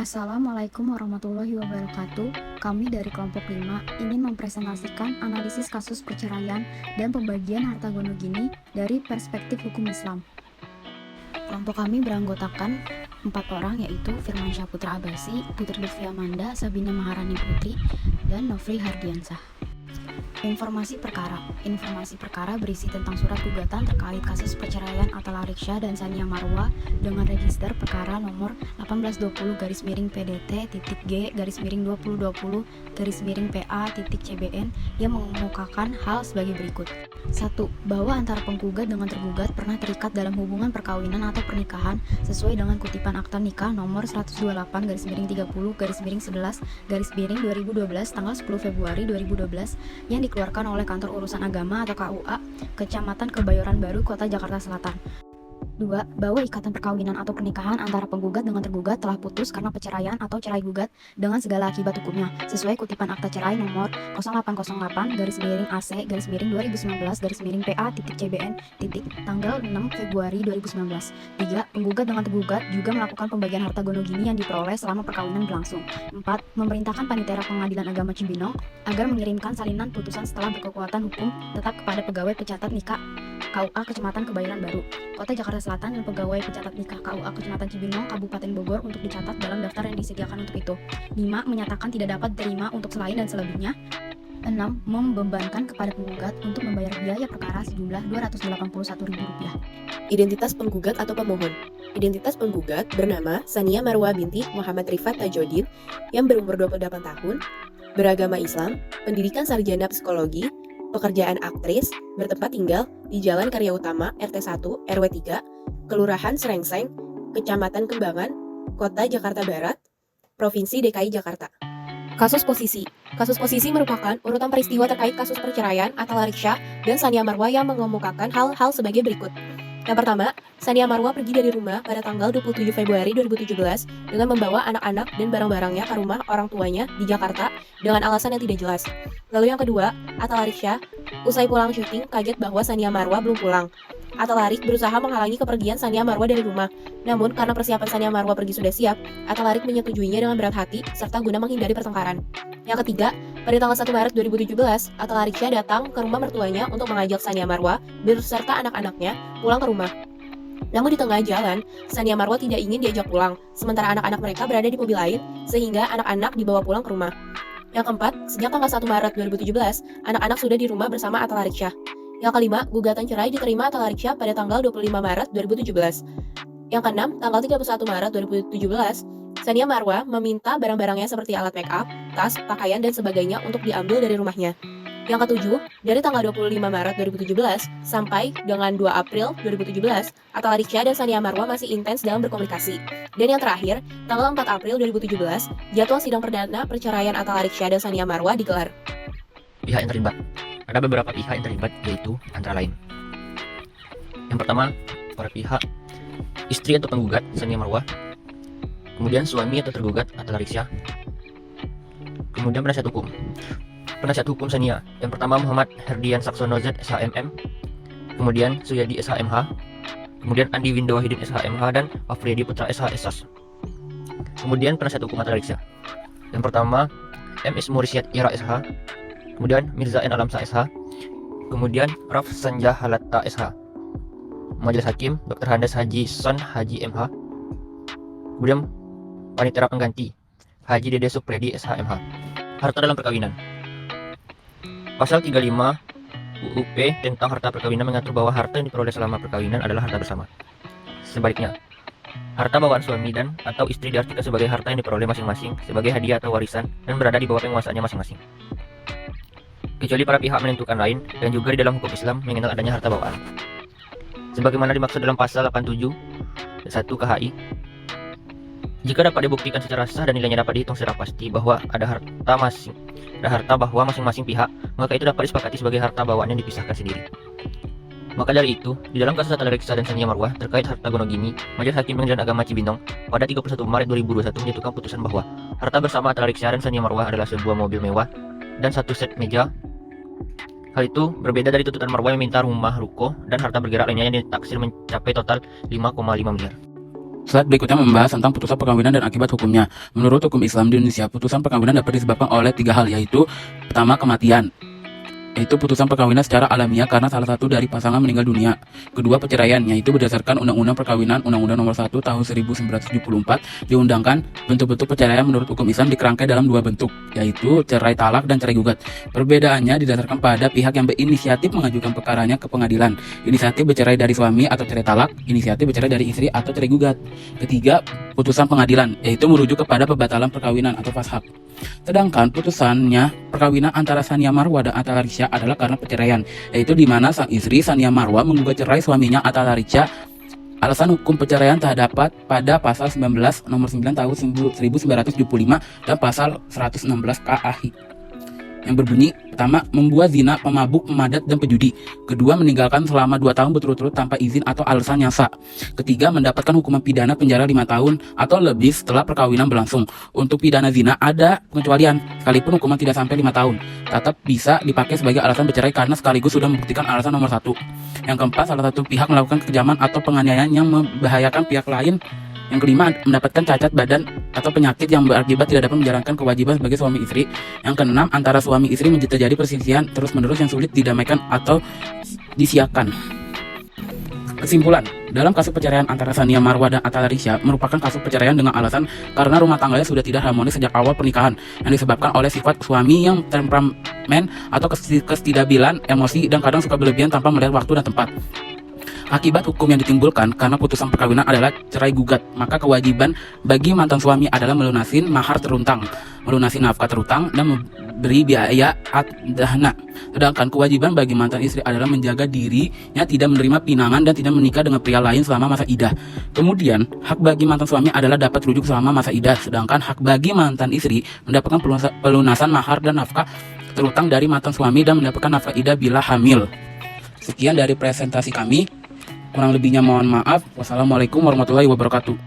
Assalamualaikum warahmatullahi wabarakatuh. Kami dari kelompok 5 ingin mempresentasikan analisis kasus perceraian dan pembagian harta gono gini dari perspektif hukum Islam. Kelompok kami beranggotakan 4 orang, yaitu Firmansyah Putra Abasi, Putri Lutfi Amanda, Sabina Maharani Putri, dan Nofri Hardiansah. Informasi perkara berisi tentang surat gugatan terkait kasus perceraian Atal Ariksya dan Sania Marwa dengan register perkara nomor 1820-PDT-G-2020-PA-CBN yang mengemukakan hal sebagai berikut. 1. Bahwa antara penggugat dengan tergugat pernah terikat dalam hubungan perkawinan atau pernikahan sesuai dengan kutipan akta nikah nomor 128-30-11-2012 tanggal 10 Februari 2012 yang dikeluarkan oleh Kantor Urusan Agama atau KUA Kecamatan Kebayoran Baru, Kota Jakarta Selatan. 2. Bahwa ikatan perkawinan atau pernikahan antara penggugat dengan tergugat telah putus karena perceraian atau cerai gugat dengan segala akibat hukumnya sesuai kutipan akta cerai nomor 0808-AC-2019-PA.CBN tanggal 6 Februari 2019. 3. Penggugat dengan tergugat juga melakukan pembagian harta gono gini yang diperoleh selama perkawinan berlangsung. 4. Memerintahkan Panitera Pengadilan Agama Cibinong agar mengirimkan salinan putusan setelah berkekuatan hukum tetap kepada pegawai pencatat nikah KUA Kecamatan Kebayoran Baru, Kota Jakarta Selatan, dan pegawai pencatat nikah KUA Kecamatan Cibinong, Kabupaten Bogor untuk dicatat dalam daftar yang disediakan untuk itu. 5. Menyatakan tidak dapat diterima untuk selain dan selebihnya. 6. Membebankan kepada penggugat untuk membayar biaya perkara sejumlah Rp281.000. Identitas penggugat atau pemohon. Identitas penggugat bernama Sania Marwa binti Muhammad Rifat Tajodin yang berumur 28 tahun, beragama Islam, pendidikan sarjana psikologi, pekerjaan aktris, bertempat tinggal di Jalan Karya Utama RT 1 RW 3, Kelurahan Srengseng, Kecamatan Kembangan, Kota Jakarta Barat, Provinsi DKI Jakarta. Kasus posisi. Kasus posisi merupakan urutan peristiwa terkait kasus perceraian Atal Ariksya dan Sania Marwa yang mengemukakan hal-hal sebagai berikut. Yang pertama, Sania Marwa pergi dari rumah pada tanggal 27 Februari 2017 dengan membawa anak-anak dan barang-barangnya ke rumah orang tuanya di Jakarta dengan alasan yang tidak jelas. Lalu yang kedua, Atal Ariksya usai pulang syuting kaget bahwa Sania Marwa belum pulang. Atal Arik berusaha menghalangi kepergian Sania Marwa dari rumah. Namun karena persiapan Sania Marwa pergi sudah siap, Atal Arik menyetujuinya dengan berat hati serta guna menghindari pertengkaran. Yang ketiga, pada tanggal 1 Maret 2017, Atal Ariksya datang ke rumah mertuanya untuk mengajak Sania Marwa beserta anak-anaknya pulang ke rumah. Namun di tengah jalan, Sania Marwa tidak ingin diajak pulang, sementara anak-anak mereka berada di mobil lain, sehingga anak-anak dibawa pulang ke rumah. Yang keempat, sejak tanggal 1 Maret 2017, anak-anak sudah di rumah bersama Atal Ariksya. Yang kelima, gugatan cerai diterima Atal Ariksya pada tanggal 25 Maret 2017. Yang keenam, tanggal 31 Maret 2017, Sania Marwa meminta barang-barangnya seperti alat make up, tas, pakaian, dan sebagainya untuk diambil dari rumahnya. Yang ketujuh, dari tanggal 25 Maret 2017 sampai dengan 2 April 2017, Atal Ariksya dan Sania Marwa masih intens dalam berkomunikasi. Dan yang terakhir, tanggal 4 April 2017, jadwal sidang perdana perceraian Atal Ariksya dan Sania Marwa digelar. Pihak yang terlibat. Ada beberapa pihak yang terlibat, yaitu antara lain. Yang pertama, para pihak istri atau penggugat Sania Marwa, kemudian suami atau tergugat Atal Ariksya, kemudian penasihat hukum. Penasihat hukum Sania, yang pertama Muhammad Herdian Saksono Z SHMM, kemudian Suyadi SHMH, kemudian Andi Window Wahidin SHMH, dan Afriyadi Putra SH. Kemudian penasihat hukum Atal Ariksya, yang pertama MS Murisyad Ira SH, kemudian Mirza N Alamsa SH, kemudian Prof Sanjah Halatta SH. Majelis Hakim Dr. Handes Haji Son Haji MH, kemudian Panitera Pengganti Haji Dede Supredi SHMH. Harta dalam perkawinan. Pasal 35 UUP tentang harta perkawinan mengatur bahwa harta yang diperoleh selama perkawinan adalah harta bersama. Sebaliknya, harta bawaan suami dan atau istri diartikan sebagai harta yang diperoleh masing-masing sebagai hadiah atau warisan dan berada di bawah penguasaannya masing-masing, kecuali para pihak menentukan lain, dan juga di dalam hukum Islam mengenal adanya harta bawaan. Sebagaimana dimaksud dalam pasal 87 1 KHI, jika dapat dibuktikan secara sah dan nilainya dapat dihitung secara pasti bahwa ada harta bahwa masing-masing pihak, maka itu dapat disepakati sebagai harta bawaan yang dipisahkan sendiri. Maka dari itu, di dalam kasus Atal Ariksya dan Sania Marwa terkait harta gono gini, Majelis Hakim Pengadilan Agama Cibinong pada 31 Maret 2021 menjatuhkan putusan bahwa harta bersama Atal Ariksya dan Sania Marwa adalah sebuah mobil mewah dan satu set meja. Hal itu berbeda dari tuntutan Marwa yang minta rumah, ruko, dan harta bergerak lainnya yang ditaksir mencapai total 5,5 miliar. Slide berikutnya membahas tentang putusan perkawinan dan akibat hukumnya. Menurut hukum Islam di Indonesia, putusan perkawinan dapat disebabkan oleh 3 hal, yaitu pertama, kematian, yaitu putusan perkawinan secara alamiah karena salah satu dari pasangan meninggal dunia. Kedua, perceraian, yaitu berdasarkan Undang-Undang Perkawinan Undang-Undang Nomor 1 Tahun 1974 diundangkan. Bentuk-bentuk perceraian menurut hukum Islam dikerangkai dalam 2 bentuk, yaitu cerai talak dan cerai gugat. Perbedaannya didasarkan pada pihak yang berinisiatif mengajukan perkaranya ke pengadilan. Inisiatif bercerai dari suami atau cerai talak, inisiatif bercerai dari istri atau cerai gugat. Ketiga, putusan pengadilan, yaitu merujuk kepada pembatalan perkawinan atau fashak. Sedangkan putusannya perkawinan antara Sania Marwa dan Atta Larisya adalah karena perceraian, yaitu di mana sang istri Sania Marwa menggugat cerai suaminya Atta Larisya. Alasan hukum perceraian terdapat pada pasal 19 nomor 9 tahun 1975 dan pasal 116 KAI yang berbunyi: pertama, membuat zina, pemabuk, pemadat, dan pejudi. Kedua, meninggalkan selama 2 tahun berturut-turut tanpa izin atau alasan yang sah. Ketiga, mendapatkan hukuman pidana penjara 5 tahun atau lebih setelah perkawinan berlangsung. Untuk pidana zina ada pengecualian, sekalipun hukuman tidak sampai 5 tahun. Tetap bisa dipakai sebagai alasan bercerai karena sekaligus sudah membuktikan alasan nomor 1. Yang keempat, salah satu pihak melakukan kekejaman atau penganiayaan yang membahayakan pihak lain. Yang kelima, mendapatkan cacat badan atau penyakit yang berakibat tidak dapat menjalankan kewajiban sebagai suami istri. Yang keenam, antara suami istri terjadi perselisihan terus-menerus yang sulit didamaikan atau disiakan. Kesimpulan, dalam kasus perceraian antara Sania Marwa dan Atta Larisya merupakan kasus perceraian dengan alasan karena rumah tangganya sudah tidak harmonis sejak awal pernikahan, yang disebabkan oleh sifat suami yang temperamen atau ketidakstabilan emosi dan kadang suka berlebihan tanpa melihat waktu dan tempat. Akibat hukum yang ditimbulkan karena putusan perkawinan adalah cerai gugat, maka kewajiban bagi mantan suami adalah melunasi mahar terutang, melunasi nafkah terutang, dan memberi biaya ad-dahna. Sedangkan kewajiban bagi mantan istri adalah menjaga dirinya tidak menerima pinangan dan tidak menikah dengan pria lain selama masa iddah. Kemudian, hak bagi mantan suami adalah dapat rujuk selama masa iddah, sedangkan hak bagi mantan istri mendapatkan pelunasan mahar dan nafkah terutang dari mantan suami dan mendapatkan nafkah iddah bila hamil. Sekian dari presentasi kami. Kurang lebihnya mohon maaf. Wassalamualaikum warahmatullahi wabarakatuh.